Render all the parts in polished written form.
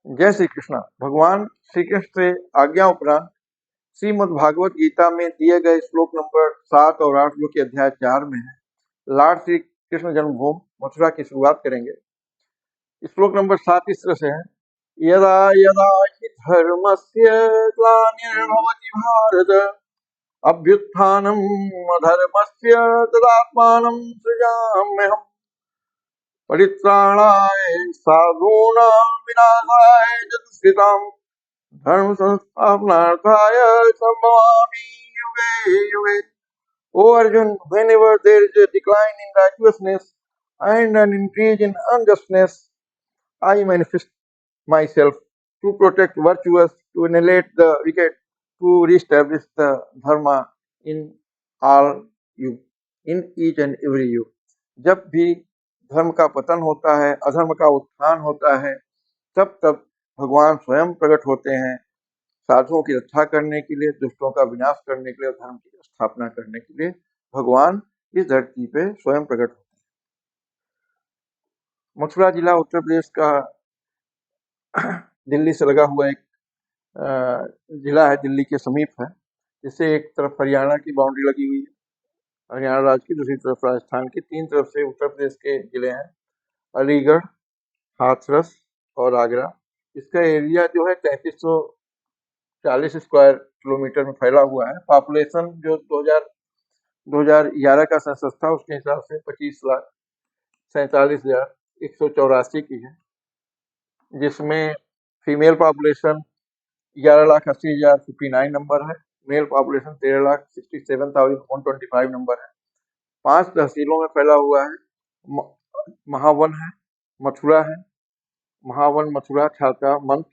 जय श्री कृष्ण। भगवान श्री कृष्ण से आज्ञा उपरांत श्रीमद् भागवत गीता में दिए गए श्लोक नंबर 7 और 8 जो कि अध्याय 4 में है, लॉर्ड श्री कृष्ण जन्मभूमि मथुरा की शुरुआत करेंगे। श्लोक नंबर 7 इस तरह से है, यदा यदा हि धर्मस्य ग्लानिर्भवति भारत अभ्युत्थानम् अधर्मस्य तदात्मानं सृजाम्यहम् परित्राणाय साधूनां विनाशाय च दुष्कृताम् धर्म संस्थापनार्थाय संभवामि युगे युगे। O Arjun, whenever there is a decline in righteousness and an increase in unjustness, I manifest myself to protect virtuous, to annihilate the wicked, to reestablish the dharma in all युग, in each and every युग। जब भी धर्म का पतन होता है, अधर्म का उत्थान होता है, तब तब भगवान स्वयं प्रकट होते हैं, साधुओं की रक्षा करने के लिए, दुष्टों का विनाश करने के लिए, धर्म की स्थापना करने के लिए भगवान इस धरती पे स्वयं प्रकट होते हैं। मथुरा जिला उत्तर प्रदेश का दिल्ली से लगा हुआ एक जिला है, दिल्ली के समीप है, जिससे एक तरफ हरियाणा की बाउंड्री लगी हुई है, हरियाणा राज्य की, दूसरी तरफ राजस्थान की, तीन तरफ से उत्तर प्रदेश के जिले हैं, अलीगढ़, हाथरस और आगरा। इसका एरिया जो है 3340 स्क्वायर किलोमीटर में फैला हुआ है। पॉपुलेशन जो 2011 का सेंसस था उसके हिसाब से 25,47,184 की है, जिसमें फीमेल पॉपुलेशन 11,80,059 नंबर है, मेल पॉपुलेशन 13,67,125 नंबर है। 5 तहसीलों में फैला हुआ है, महावन है, मथुरा है, महावन, मथुरा, छाता, मंत,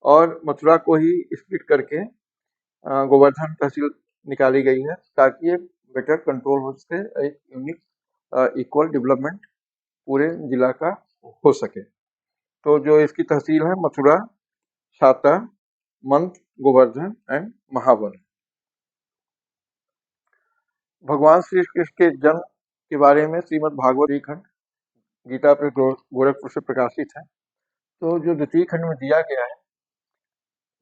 और मथुरा को ही स्प्लिट करके गोवर्धन तहसील निकाली गई है ताकि ये बेटर कंट्रोल हो सके, एक यूनिक इक्वल डेवलपमेंट पूरे जिला का हो सके। तो जो इसकी तहसील है मथुरा, छाता, मंत, गोवर्धन एंड महावन। भगवान श्री कृष्ण के जन्म के बारे में श्रीमद् भागवत खंड गीता पर गोरखपुर से प्रकाशित है। तो जो द्वितीय खंड में दिया गया है,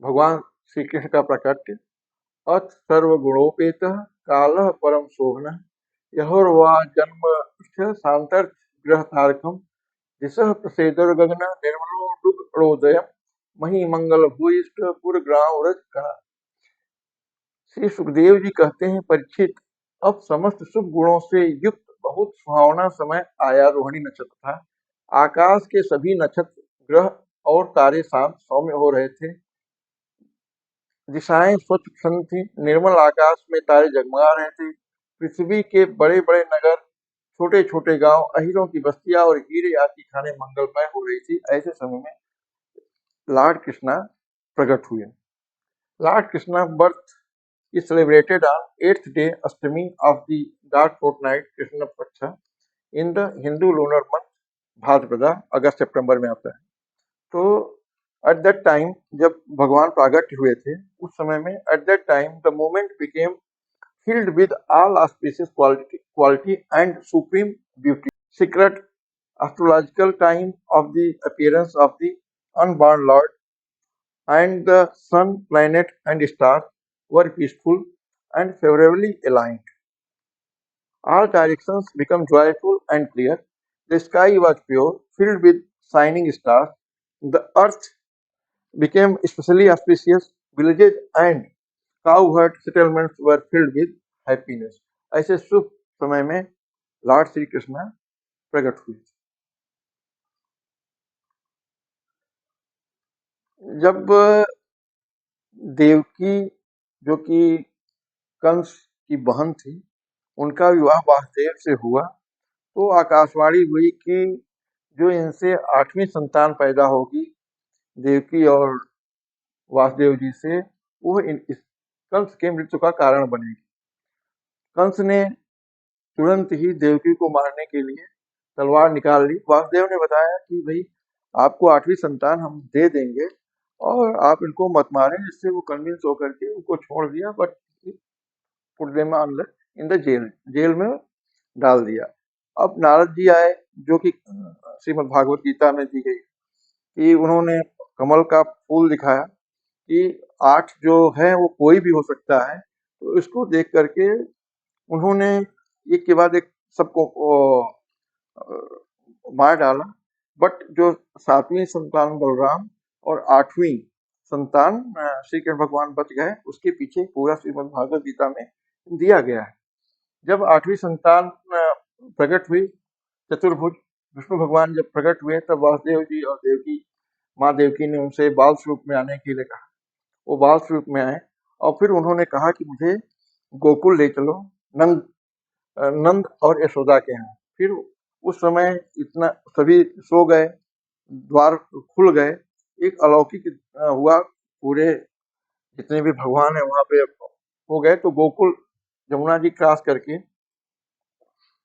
भगवान श्री कृष्ण का प्रकट अथ सर्वगुणोपेत कालः परम शोभन यहोर्वा जन्म शांतर ग्रह तारकम दिशः प्रसेदर गगन निर्मलो डुगोदय मही मंगल भूयिष्ठ पुरग्राम रज कणा। श्री सुखदेव जी कहते हैं, परीक्षित, अब समस्त शुभ गुणों से युक्त बहुत सुहावना समय आया। रोहिणी नक्षत्र था, आकाश के सभी नक्षत्र, ग्रह और तारे शांत सौम्य हो रहे थे, दिशाएं स्वच्छ प्रसन्न थी, निर्मल आकाश में तारे जगमगा रहे थे, पृथ्वी के बड़े बड़े नगर, छोटे छोटे गांव, अहीरों की बस्तियां और हीरे आदि खाने मंगलमय हो रही थी। ऐसे समय में लॉर्ड कृष्णा प्रकट हुए। Lord Krishna birth is celebrated on 8th day Ashtami of the dark fortnight Krishna Paksha in the Hindu lunar month Bhadrapada, अगस्त सितंबर में आता है। तो at that time जब भगवान प्रागट्य हुए थे, उस समय में at that time the moment became filled with all auspicious quality and supreme beauty. Secret astrological time of the appearance of the unborn Lord, and the sun, planet and stars were peaceful and favorably aligned. All directions became joyful and clear. The sky was pure, filled with shining stars. The earth became especially auspicious. Villages and cowherd settlements were filled with happiness. ऐसे शुभ समय में Lord Shri Krishna प्रकट हुए। जब देवकी, जो कि कंस की बहन थी, उनका विवाह वासुदेव से हुआ, तो आकाशवाणी हुई कि जो इनसे 8वीं संतान पैदा होगी देवकी और वासुदेव जी से, वो इस कंस के मृत्यु का कारण बनेगी। कंस ने तुरंत ही देवकी को मारने के लिए तलवार निकाल ली। वासुदेव ने बताया कि भाई आपको 8वीं संतान हम दे देंगे और आप इनको मत मारें, जिससे वो कन्विंस होकर के उनको छोड़ दिया, but put them in the jail में डाल दिया। अब नारद जी आए, जो कि श्रीमद् भागवत गीता में दी गई, कि उन्होंने कमल का फूल दिखाया कि 8 जो है वो कोई भी हो सकता है। तो इसको देख करके उन्होंने एक के बाद एक सबको मार डाला। बट जो 7वीं संतान बलराम और 8वीं संतान श्री कृष्ण भगवान बच गए, उसके पीछे पूरा श्रीमद् भागवत गीता में दिया गया है। जब 8वीं संतान प्रकट हुई, चतुर्भुज विष्णु भगवान जब प्रकट हुए, तब वासुदेव जी और देवकी माँ देवकी ने उनसे बाल स्वरूप में आने के लिए कहा। वो बाल स्वरूप में आए और फिर उन्होंने कहा कि मुझे गोकुल ले चलो, नंद नंद और यशोदा के यहाँ। फिर उस समय इतना सभी सो गए, द्वार खुल गए, एक अलौकिक हुआ, पूरे जितने भी भगवान है वहां पे हो गए। तो गोकुल जमुना जी क्रॉस करके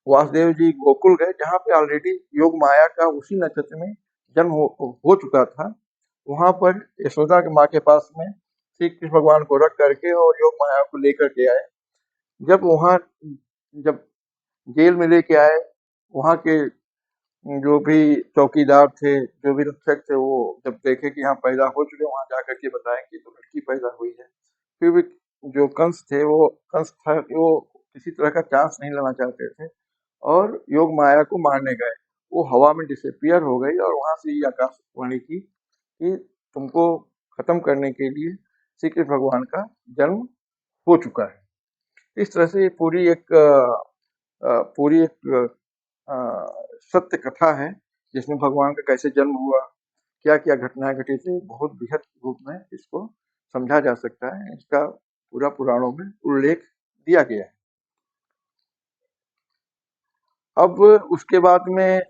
वासुदेव जी गोकुल गए, जहाँ पे ऑलरेडी योग माया का उसी नक्षत्र में जन्म हो चुका था। वहां पर यशोदा के माँ के पास में श्री कृष्ण भगवान को रख करके और योग माया को लेकर के आए। जब जेल में लेके आए, वहां के जो भी चौकीदार थे, जो भी रक्षक थे, वो जब देखे कि यहाँ पैदा हो चुके, वहां जाकर के बताएं कि तो लड़की पैदा हुई है। फिर भी जो कंस थे, वो कंस था कि वो किसी तरह का चांस नहीं लेना चाहते थे और योग माया को मारने गए। वो हवा में डिसअपियर हो गई और वहां से ये आकाशवाणी की कि तुमको खत्म करने के लिए श्री कृष्ण भगवान का जन्म हो चुका है। इस तरह से ये पूरी एक सत्य कथा है, जिसमें भगवान का कैसे जन्म हुआ, क्या क्या घटनाएं घटी थी, बहुत बृहद रूप में इसको समझा जा सकता है। इसका पूरा पुराणों में उल्लेख दिया गया है। अब उसके बाद में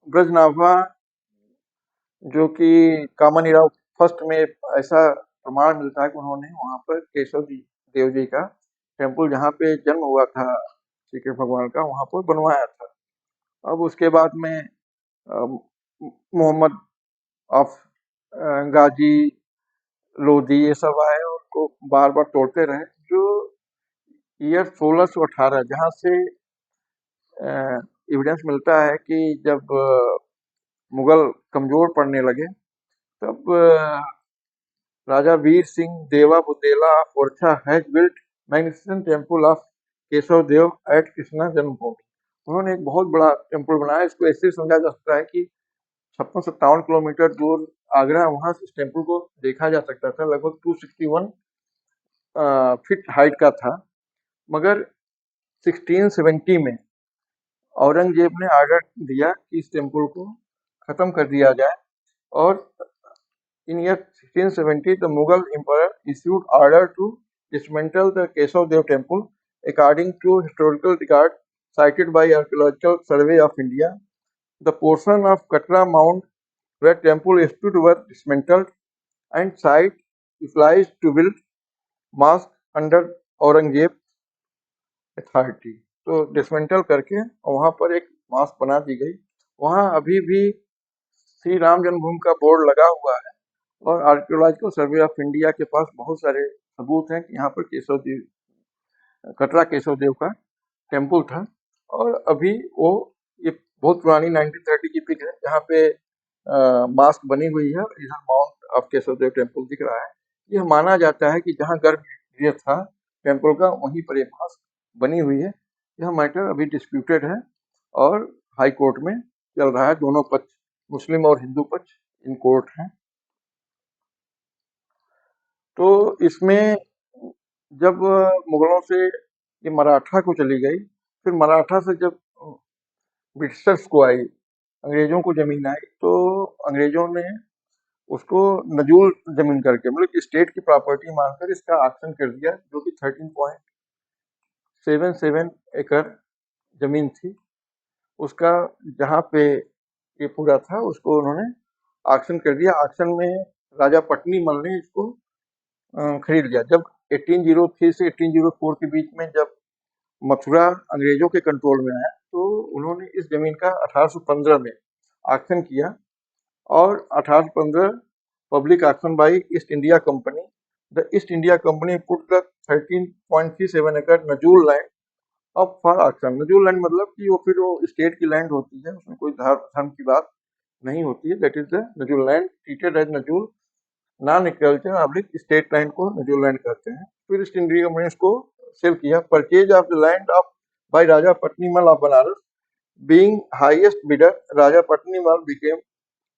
ब्रजनाभा, जो कि कामनीराव फर्स्ट में ऐसा प्रमाण मिलता है कि उन्होंने वहां पर केशव जी देव जी का टेम्पल, जहाँ पे जन्म हुआ था श्री कृष्ण भगवान का, वहां पर बनवाया था। अब उसके बाद में मोहम्मद ऑफ गाजी, लोधी, ये सब आए और उनको बार बार तोड़ते रहे। जो ईयर 1618 जहाँ से एविडेंस मिलता है कि जब मुगल कमजोर पड़ने लगे, तब राजा Vir Singh Deva Bundela of Orcha has built magnificent temple of Keshav Dev at Krishna Janmabhoomi. उन्होंने एक बहुत बड़ा टेम्पल बनाया। इसको ऐसे समझा जा सकता है कि 56-57 किलोमीटर दूर आगरा, वहां से इस टेम्पल को देखा जा सकता था। लगभग 261 फीट हाइट का था। मगर 1670 में औरंगजेब ने ऑर्डर दिया कि इस टेम्पल को खत्म कर दिया जाए, और in year 1670 the Mughal emperor issued order to dismantle the Keshav Dev temple. According to historical record cited by Archaeological Survey of India, the portion of Katra Mound where temple stood were dismantled and site utilized to build mosque under Aurangzeb authority. तो dismantle करके वहां पर एक mask बना दी गई। वहां अभी भी श्री राम जन्मभूमि का बोर्ड लगा हुआ है, और आर्कियोलॉजिकल सर्वे ऑफ इंडिया के पास बहुत सारे सबूत हैं कि यहाँ पर केशव देव, कटरा केशव देव का टेम्पल था। और अभी वो ये बहुत पुरानी 1930 की पिक है, जहाँ पे मास्क बनी हुई है। इधर mount of Keshav Dev temple दिख रहा है। यह माना जाता है कि जहाँ गर्भगृह था टेम्पल का, वहीं पर ये मास्क बनी हुई है। यह मैटर अभी डिस्प्यूटेड है और हाई कोर्ट में चल रहा है। दोनों पक्ष, मुस्लिम और हिंदू पक्ष, इन कोर्ट हैं। तो इसमें जब मुगलों से ये मराठा को चली गई, फिर मराठा से जब ब्रिटिशर्स को आई, अंग्रेजों को जमीन आई, तो अंग्रेजों ने उसको नजूल जमीन करके, मतलब कि स्टेट की प्रॉपर्टी मानकर इसका ऑक्शन कर दिया, जो कि 13.77 एकड़ जमीन थी। उसका जहाँ पे ये पूरा था, उसको उन्होंने ऑक्शन कर दिया। ऑक्शन में राजा पटनी मल ने इसको खरीद लिया। जब 1803 से 1804 के बीच में जब मथुरा अंग्रेजों के कंट्रोल में आया, तो उन्होंने इस जमीन का 1815 में ऑक्शन किया, और 1815 public auction by East India Company, the East India Company put the 13.37 acre nazul land up for auction. Nazul land मतलब कि वो फिर वो स्टेट की लैंड होती है, उसमें कोई धर्म की बात नहीं होती है। That is the nazul land treated as nazul non agriculture public state land को न्यूजीलैंड कहते हैं। फिर ईस्ट इंडिया कंपनी इसको सेल किया। Purchase of the land of by Raja Patnimal of Banaras, being highest bidder, Raja Patnimal became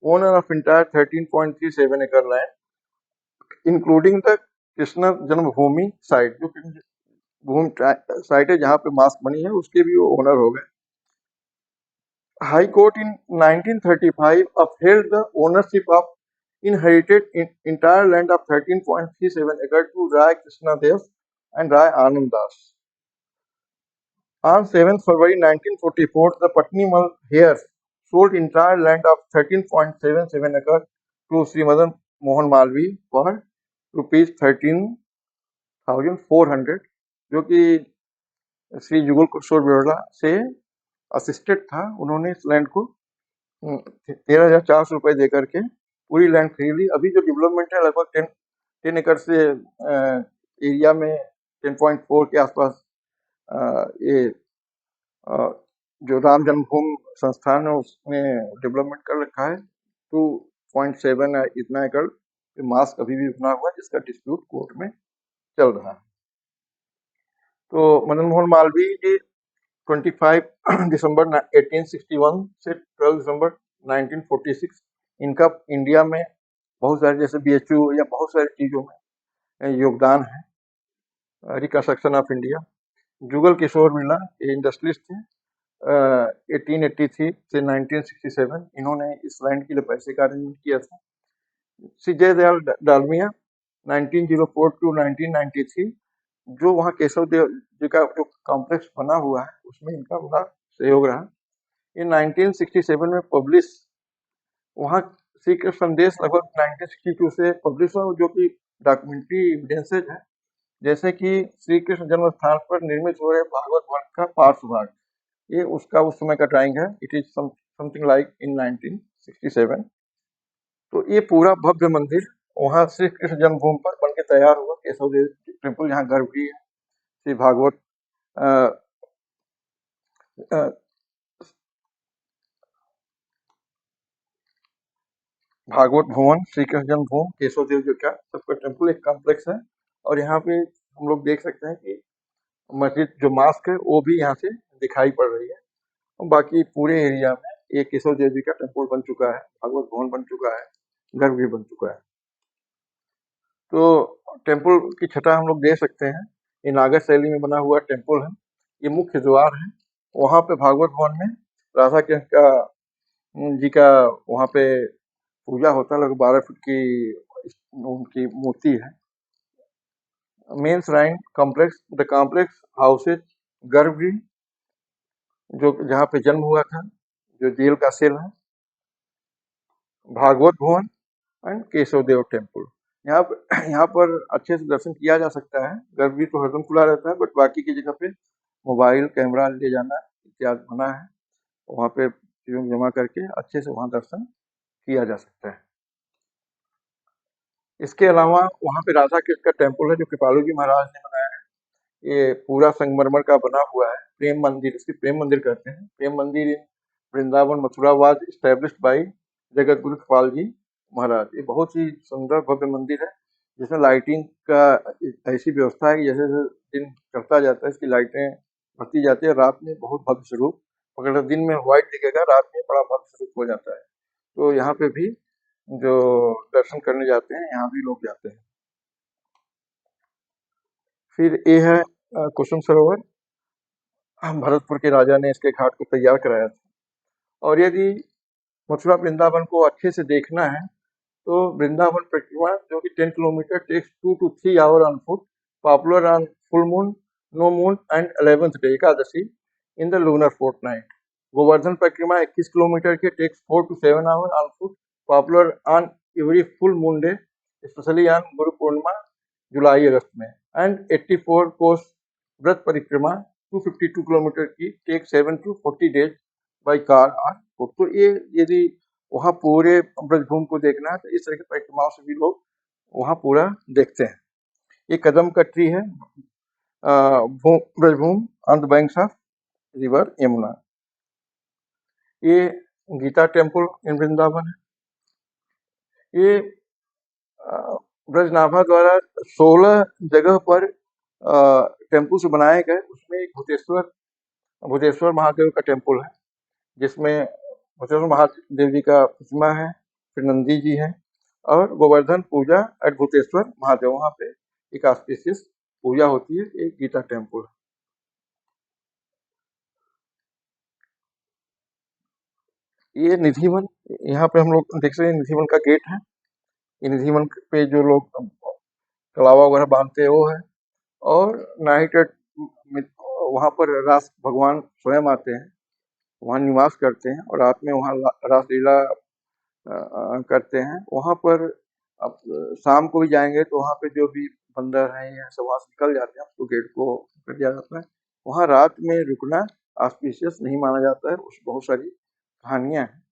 owner of entire 13.37 acre land including the Krishna Janmabhoomi site, जो भूमि site है जहाँ पे मास्क बनी है, उसके भी वो ओनर हो गए। High Court in 1935 upheld the ownership of inherited entire land of 13.37 acres to Rai Krishna Dev and Rai Anand Das. On 7th February 1944, the Patnimal heirs sold entire land of 13.77 acres to Sri Madan Mohan Malvi for rupees 13,400, जो कि श्री जुगल किशोर बिरला से assisted था। उन्होंने इस land को 13,400 रुपए दे करके पूरी लैंड खरीद ली। अभी जो डेवलपमेंट है लगभग 10 एकड़ से एरिया में 10.4 के आसपास ये जो राम जन्मभूमि संस्थान है उसने डेवलपमेंट कर रखा है। 2.7 इतना एकड़ मास्क अभी भी बना हुआ है, जिसका डिस्प्यूट कोर्ट में चल रहा है। तो मदन मोहन मालवीय जी 25 दिसंबर 1861 से 12 दिसंबर 1946 इनका इंडिया में बहुत सारे जैसे BHU या बहुत सारी चीज़ों में योगदान है। Reconstruction of India. Jugal Kishore Birla ये इंडस्ट्रियलिस्ट थे। 1883 से 1967 इन्होंने इस लैंड के लिए पैसे का अरेंजमेंट किया था। श्री जयदयाल डालमिया 1904 टू 1993 जो वहाँ केशव देव जी का जो कॉम्प्लेक्स बना हुआ है उसमें इनका बड़ा सहयोग रहा। इन 1967 में पब्लिश वहाँ श्री कृष्ण संदेश लगभग 1962 से पब्लिश हुआ, जो कि डॉक्यूमेंट्री एविडेंसेज है, जैसे कि श्री कृष्ण जन्म स्थान पर निर्मित हो रहे भागवत वंश का पार्श्व भाग, ये उसका उस समय का ड्राइंग है। It is something like in 1967। तो ये पूरा भव्य मंदिर वहाँ श्री कृष्ण जन्मभूमि पर बन के तैयार हुआ। केशव देव टेम्पल यहाँ गर्भगृह है। श्री भागवत भागवत भवन, श्री कृष्ण जन्मभूमि, केशव देव जी का सबका टेम्पल एक कॉम्प्लेक्स है। और यहाँ पे हम लोग देख सकते हैं कि मस्जिद जो मास्क है वो भी यहाँ से दिखाई पड़ रही है। और बाकी पूरे एरिया में ये केशव देव जी का टेम्पल बन चुका है, भागवत भवन बन चुका है, गर्भगृह बन चुका है। तो टेम्पल की छटा हम लोग देख सकते हैं। ये नागर शैली में बना हुआ टेम्पल है। ये मुख्य द्वार है। वहाँ पे भागवत भवन में राधा कृष्ण का जी का वहाँ पे पूजा होता है। लगभग 12 फीट की उनकी मूर्ति है। Main shrine complex, the complex houses गर्भगृह जो जहाँ पे जन्म हुआ था, जो जेल का सेल है, भागवत भवन एंड केशव देव टेम्पल। यहाँ पर अच्छे से दर्शन किया जा सकता है। गर्भगृह तो हरदम खुला रहता है, बट बाकी की जगह पे मोबाइल कैमरा ले जाना इत्यादि मना है। वहाँ पे चीज़ों जमा करके अच्छे से वहाँ दर्शन किया जा सकता है। इसके अलावा वहाँ पे राधा कृष्ण का टेम्पल है जो कृपालु जी महाराज ने बनाया है। ये पूरा संगमरमर का बना हुआ है। प्रेम मंदिर, इसकी प्रेम मंदिर कहते हैं। Prem Mandir in Vrindavan Mathura was established by Jagat Guru कृपाल जी महाराज। ये बहुत ही सुंदर भव्य मंदिर है, जिसमें लाइटिंग का ऐसी व्यवस्था है कि जैसे जैसे दिन चढ़ता जाता है इसकी लाइटें बढ़ती जाती है। रात में बहुत भव्य स्वरूप, अगर दिन में व्हाइट दिखेगा, रात में बड़ा भव्य स्वरूप हो जाता है। तो यहाँ पे भी जो दर्शन करने जाते हैं, यहाँ भी लोग जाते हैं। फिर ये है कुसुम सरोवर। भरतपुर के राजा ने इसके घाट को तैयार कराया था। और यदि मथुरा वृंदावन को अच्छे से देखना है तो वृंदावन परिक्रमा जो कि 10 kilometre takes 2 to 3 hour on foot, popular on full moon, no moon and 11th day Ekadashi in the lunar fortnight. Govardhan parikrama 21 kilometre के takes 4 to 7 hour on foot, popular on every full moon day, especially on Guru Purnima जुलाई अगस्त में। And 84 कोस व्रत परिक्रमा 252 kilometre की take 7 to 40 days by car और foot. तो ये यदि वहाँ पूरे ब्रजभूमि को देखना है तो इस तरह की परिक्रमाओं से भी लोग वहाँ पूरा देखते हैं। ये कदम का ट्री है, Braj Bhoomi on the banks of river Yamuna. ये गीता टेम्पल इन वृंदावन है। ये ब्रजनाभा द्वारा 16 जगह पर टेम्पल से बनाए गए, उसमें एक भूतेश्वर महादेव का टेम्पल है, जिसमें भूतेश्वर महादेव जी का प्रतिमा है, फिर नंदी जी है, और गोवर्धन पूजा एट भूतेश्वर महादेव, वहाँ पे एक ऑस्पिशियस पूजा होती है। एक गीता टेम्पल है। ये निधिवन, यहाँ पे हम लोग देख सकते हैं, निधिवन का गेट है। ये निधिवन पे जो लोग कलावा वगैरह बांधते हैं वो है। और नाइट वहाँ पर रास भगवान स्वयं आते हैं, वहाँ निवास करते हैं, और रात में वहाँ रासलीला करते हैं। वहाँ पर अब शाम को भी जाएंगे तो वहाँ पे जो भी बंदर हैं या सब वहाँ से निकल जाते हैं, उसको गेट को कर दिया जाता है। वहाँ रात में रुकना ऑस्पिशियस नहीं माना जाता है, उस बहुत सारी कहानियाँ हैं।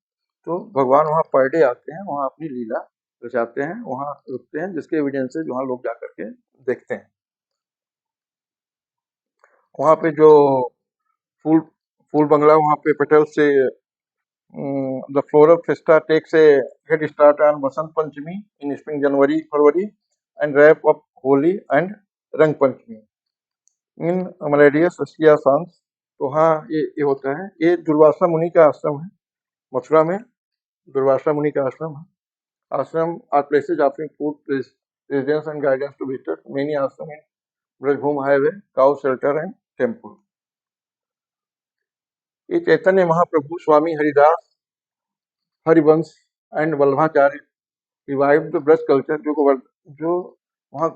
तो भगवान वहाँ पर डे आते हैं, वहाँ अपनी लीला रचाते हैं, वहाँ रुकते हैं, जिसके एविडेंस से वहाँ लोग जाकर के देखते हैं। वहाँ पे जो फूल फूल बंगला, वहाँ पे पेटल से the floral festa takes a head start on Vasant Panchami in spring January February and wrap up Holi and Rang Panchami in Maladius Ruskia Sans। तो हाँ, ये होता है। ये दुर्वासा मुनि का आश्रम है, मथुरा में दुर्वासा मुनि का आश्रम है। Ashram are places offering food residence and guidance to visitors, many ashram in Brajbhoom have, cow shelter and temple. ये Chaitanya Mahaprabhu Swami Haridas Harivansh and Vallabhacharya revive the Braj culture, जो वहाँ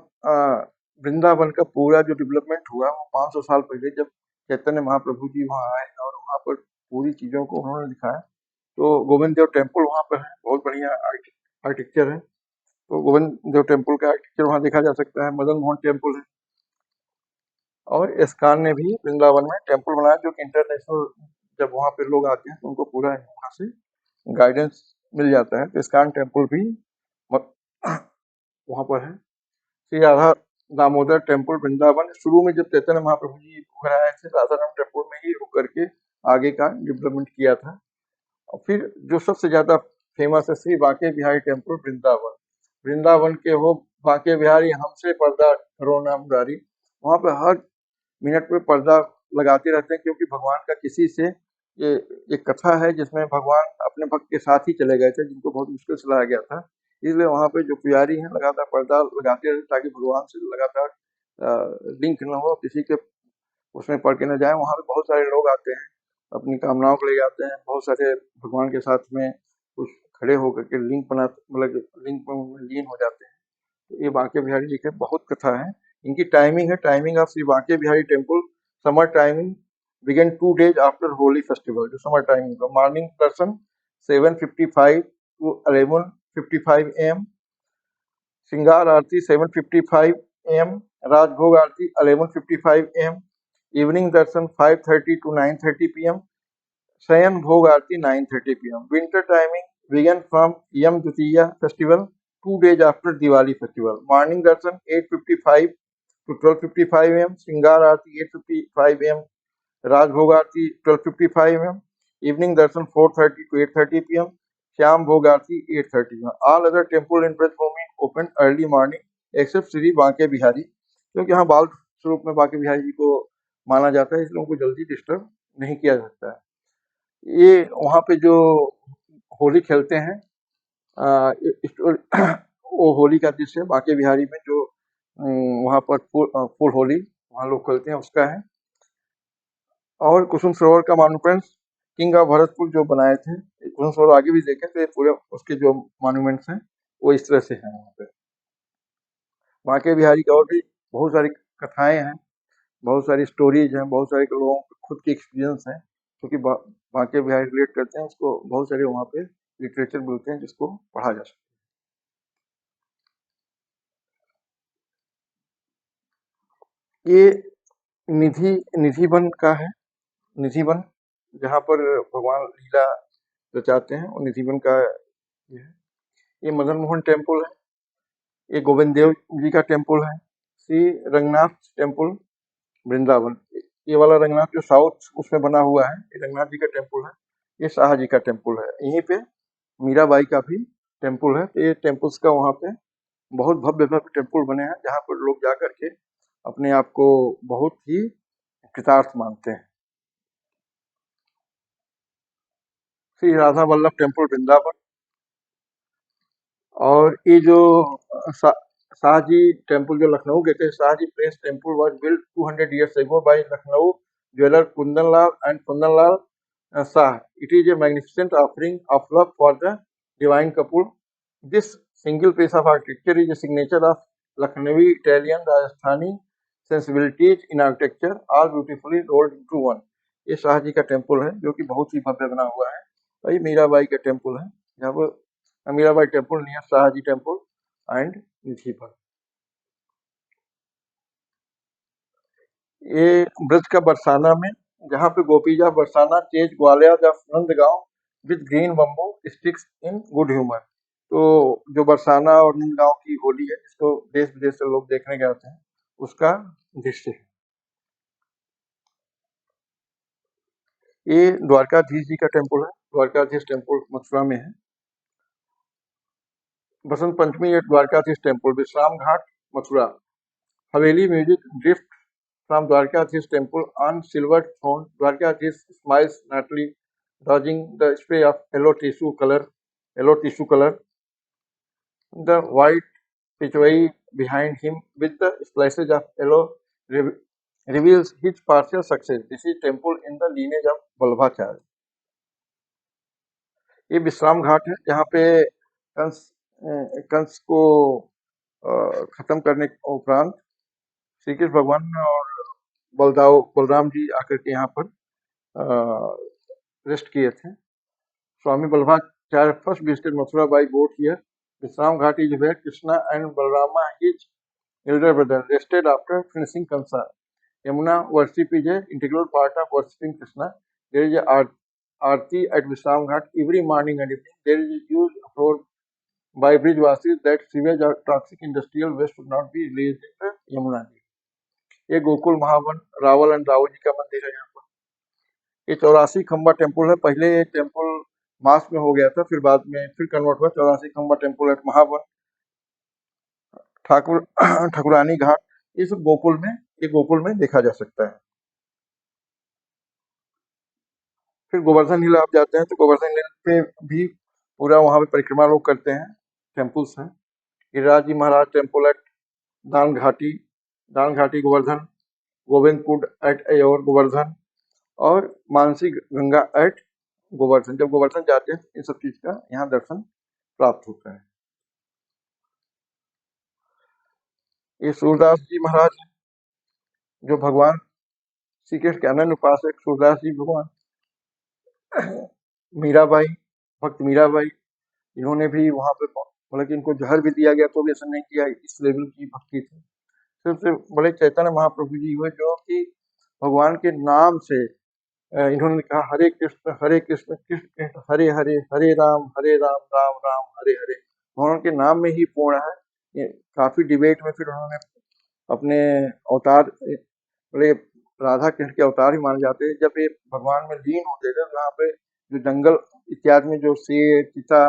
वृंदावन का पूरा जो डेवलपमेंट हुआ वो 500 साल पहले, जब चैतन्य महाप्रभु जी वहाँ आए और वहाँ पर पूरी चीजों को उन्होंने दिखाया। तो गोविंद देव टेम्पल वहाँ पर है, बहुत बढ़िया आर्किटेक्चर है। तो गोविंद देव टेम्पल का आर्किटेक्चर वहाँ देखा जा सकता है। मदन मोहन टेम्पल है, और इस्कॉन ने भी वृंदावन में टेम्पल बनाया, जो कि इंटरनेशनल, जब वहाँ पे लोग आते हैं तो उनको पूरा वहाँ से गाइडेंस मिल जाता है। तो इस्कॉन टेम्पल भी वहाँ पर है। श्री राधा दामोदर टेम्पल वृंदावन, शुरू में जब चैतन्य महाप्रभु जी वगैरह आए थे, राधाराम टेम्पल में ही रुक करके आगे का डेवलपमेंट किया था। और फिर जो सबसे ज्यादा फेमस है, श्री बांके बिहारी टेम्पल वृंदावन। वृंदावन के हो बांके बिहारी, हमसे पर्दा करो ना मुरारी, वहाँ पे हर मिनट में पर्दा लगाते रहते हैं, क्योंकि भगवान का किसी से ये एक कथा है जिसमें भगवान अपने भक्त के साथ ही चले गए थे, जिनको बहुत मुश्किल से लाया गया था। इसलिए वहाँ पे जो पुजारी हैं लगातार पर्दा लगाते रहते, ताकि भगवान से लगातार लिंक न हो, किसी के उसमें पड़ के न जाए। वहाँ पे बहुत सारे लोग आते हैं, अपनी कामनाओं को ले जाते हैं, बहुत सारे भगवान के साथ में कुछ खड़े होकर के लिंक बना, मतलब लिंक में लीन हो जाते हैं। तो ये बांके बिहारी जी के बहुत कथा है। इनकी टाइमिंग है, timing of Shri Banke Bihari temple, summer timing begin 2 days after Holi festival. जो समर टाइमिंग का morning darshan 7:55 to 11:55 AM, shringar aarti 7:55 AM, Rajbhog aarti 11:55 AM, evening darshan 5:30 to 9:30 PM, shayan bhog aarti 9:30 PM। Winter timing begin from Yam Dwitiya festival 2 days after Diwali festival. Morning darshan 8:55 to 12:55 AM, shringar aarti 8:55 AM, Rajbhog Aarti 12:55 AM, evening darshan 4:30 to 8:30 PM, Shyam bhog aarti 8:30 PM। All other temple in Brajbhoomi open early morning except Shri Banke Bihari, क्योंकि यहाँ बाल स्वरूप में बांके बिहारी जी को माना जाता है, इसलिए उनको जल्दी डिस्टर्ब नहीं किया जाता है। ये वहाँ पे जो होली खेलते हैं, वो होली का दृश्य बांके बिहारी में जो वहाँ पर फुल होली वहाँ लोग खेलते हैं, उसका है। और कुसुम सरोवर का मॉन्यूमेंट्स किंग ऑफ भरतपुर जो बनाए थे, कुसुम सरोवर आगे भी देखे तो ये पूरे उसके जो मॉन्यूमेंट्स हैं वो इस तरह से हैं। वहाँ पे बांके बिहारी की और भी बहुत सारी कथाएं हैं, बहुत सारी स्टोरीज हैं, बहुत सारे लोगों के खुद के एक्सपीरियंस हैं, क्योंकि बांके बिहारी रिलेट करते हैं, उसको बहुत सारे वहाँ पे लिटरेचर मिलते हैं जिसको पढ़ा जा सकता है। ये निधिवन का है, निधिवन जहाँ पर भगवान लीला रचाते हैं, और निधिवन का ये है। ये मदन मोहन टेम्पल है, ये गोविंद देव जी का टेम्पल है। श्री रंगनाथ टेम्पल वृंदावन, ये वाला रंगनाथ जो साउथ उसमें बना हुआ है, ये रंगनाथ जी का टेम्पल है। ये शाह जी का टेम्पल है। यहीं पे मीराबाई का भी टेम्पल है। तो ये टेम्पल्स का वहाँ पे बहुत भव्य भव्य टेम्पल बने हैं जहाँ पर लोग जा करके अपने आप को बहुत ही कृतार्थ मानते हैं। श्री राधा वल्लभ टेम्पल वृंदावन, और ये जो शाहजी टेम्पल जो लखनऊ के थे, Shahji prince temple was built 200 years ago by Lucknow jeweler Kundanlal and Kundanlal Shah. It is a magnificent offering of love for the divine couple. This single piece of architecture is a signature of Lucknowi Italian Rajasthani sensibilities in architecture, all beautifully rolled into one. ये शाहजी का temple है जो कि बहुत ही भव्य बना हुआ है। और ये मीराबाई का टेम्पल है, जहाँ पर Mirabai temple near Shahji temple and निधिपर। ये ब्रज का बरसाना में, जहाँ पे गोपीजा बरसाना चेज ग्वालियर of Nandgaon with green bamboo sticks in good humour. तो जो बरसाना और नंदगांव की होली है, जिसको देश विदेश से लोग देखने गए होते हैं, उसका दृश्य है। ये द्वारकाधीश जी का टेम्पल है। द्वारकाधीश टेम्पल मथुरा में है। Basant Panchami eight Dwarkadhish temple, Vishram Ghat, Mathura. Haveli music drift from Dwarkadhish temple on silver throne. Dwarkadhish smiles naturally, dodging the spray of yellow tissue color. The white pitchway behind him with the splashes of yellow reveals his partial success. This is temple in the lineage of Vallabhacharya. ये विश्राम घाट है, जहाँ पे कंस को खत्म करने के उपरांत श्री कृष्ण भगवान और बलराम जी आकर के यहाँ पर रेस्ट किए थे। स्वामी Vallabhacharya first visited Mathura by boat here. Vishram Ghat is where Krishna and Balarama, his elder brother, rested after finishing Kansa. Yamuna worship is an integral part of worshipping Krishna. There is a Aarti at Vishram Ghat every morning and evening. There is a huge uproar by Brijwasis that sewage or toxic industrial waste should not be released into Yamuna. ये Gokul Mahavan Rawal and Rao ji का मंदिर है। यहाँ पर ये 84 खंबा temple है। पहले ये टेम्पल मास में हो गया था, फिर बाद में फिर कन्वर्ट हुआ 84 खंबा टेम्पल एट महावन। ठाकुरानी घाट, ये सब गोकुल में देखा जा सकता है। फिर गोवर्धन हिल आप जाते हैं तो गोवर्धन हिल पे भी पूरा वहां पे परिक्रमा लोग करते हैं, टेम्पल्स हैं। गिरिराज जी महाराज टेम्पल एट दान घाटी गोवर्धन, गोविंदपुर एट अयोर गोवर्धन, और मानसी गंगा एट गोवर्धन। जब गोवर्धन जाते हैं इन सब चीज का यहाँ दर्शन प्राप्त होता है। ये सूरदास जी महाराज हैं, जो भगवान श्री कृष्ण के अनन्य उपासक सूरदास जी भगवान। मीराबाई, भक्त मीराबाई, इन्होंने भी वहां पे बोला कि इनको जहर भी दिया गया तो भी ऐसा नहीं किया, इस लेवल की भक्ति थी। सबसे बड़े चैतन्य महाप्रभु जी हुए, जो कि भगवान के नाम से इन्होंने कहा हरे कृष्ण कृष्ण कृष्ण हरे हरे, हरे राम राम राम हरे हरे। भगवान के नाम में ही पूर्ण है। काफी डिबेट में फिर उन्होंने अपने अवतार, बड़े राधा कृष्ण के अवतार ही माने जाते हैं। जब ये भगवान में लीन होते थे, यहाँ पे जो जंगल इत्यादि में जो शेर, चीता,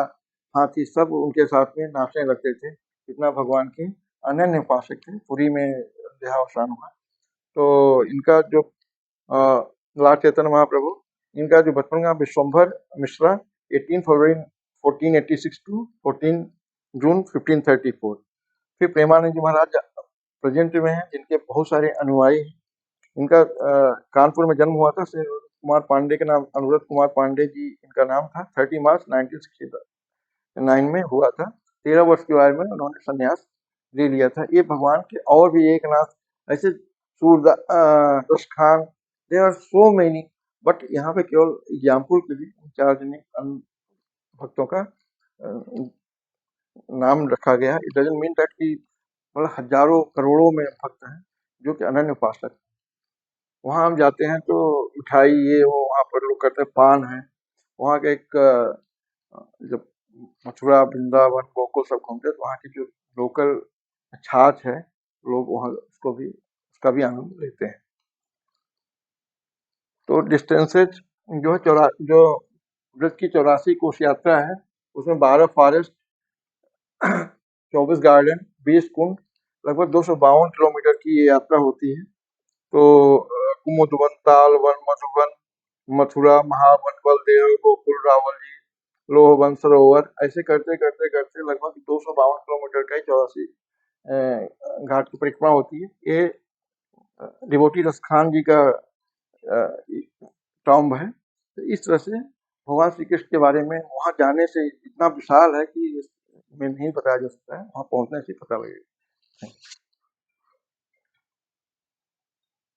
हाथी सब उनके साथ में नाचने लगते थे। इतना भगवान के अनन्य उपासक थे। पुरी में देहावसान हुआ। तो इनका जो लाल चैतन्य महाप्रभु, इनका जो बचपन का विश्वम्भर मिश्रा 18 फरवरी 1486 टू 14 जून 1534। फिर प्रेमानंद जी महाराज प्रेजेंट में हैं, जिनके बहुत सारे अनुयायी हैं। इनका कानपुर में जन्म हुआ था। कुमार पांडे के नाम, अनुव्रत कुमार पांडे जी इनका नाम था। 30 मार्च 1969 में हुआ था। 13 वर्ष की उम्र में उन्होंने संन्यास ले लिया था। ये भगवान के और भी एक नाथ, ऐसे Surdas Khan, there are so many, but यहाँ पे केवल एग्जाम्पल के लिए सार्वजनिक भक्तों का नाम रखा गया। इट डजंट मीन दैट कि मतलब हजारों करोड़ों में भक्त हैं जो कि अनन्य उपासक। वहां हम जाते हैं तो मिठाई ये वो वहां पर लोग करते हैं, पान है वहां का एक, जब मथुरा वृंदावन गोकुल सब घूमते हैं तो वहाँ की जो लोकल छाछ है, लोग वहाँ उसका भी आनंद लेते हैं। तो डिस्टेंसेज जो है जो ब्रज की 84 कोष यात्रा है, उसमें 12 फॉरेस्ट 24 गार्डन, 20 कुंड, लगभग 252 किलोमीटर की ये यात्रा होती है। तो कुमुदवन, तालवन, मधुबन, मथुरा, महावन, बलदेव, गोकुल, रावल, लोहवन, सरोवर, ऐसे करते करते करते लगभग 252 किलोमीटर का ही चौरासी घाट की परिक्रमा होती है। ये डिवोटी रसखान जी का टॉम्ब है। तो इस तरह से भगवान श्री कृष्ण के बारे में वहां जाने से इतना विशाल है कि में नहीं बताया जा सकता है, वहां पहुंचने से पता लगेगा।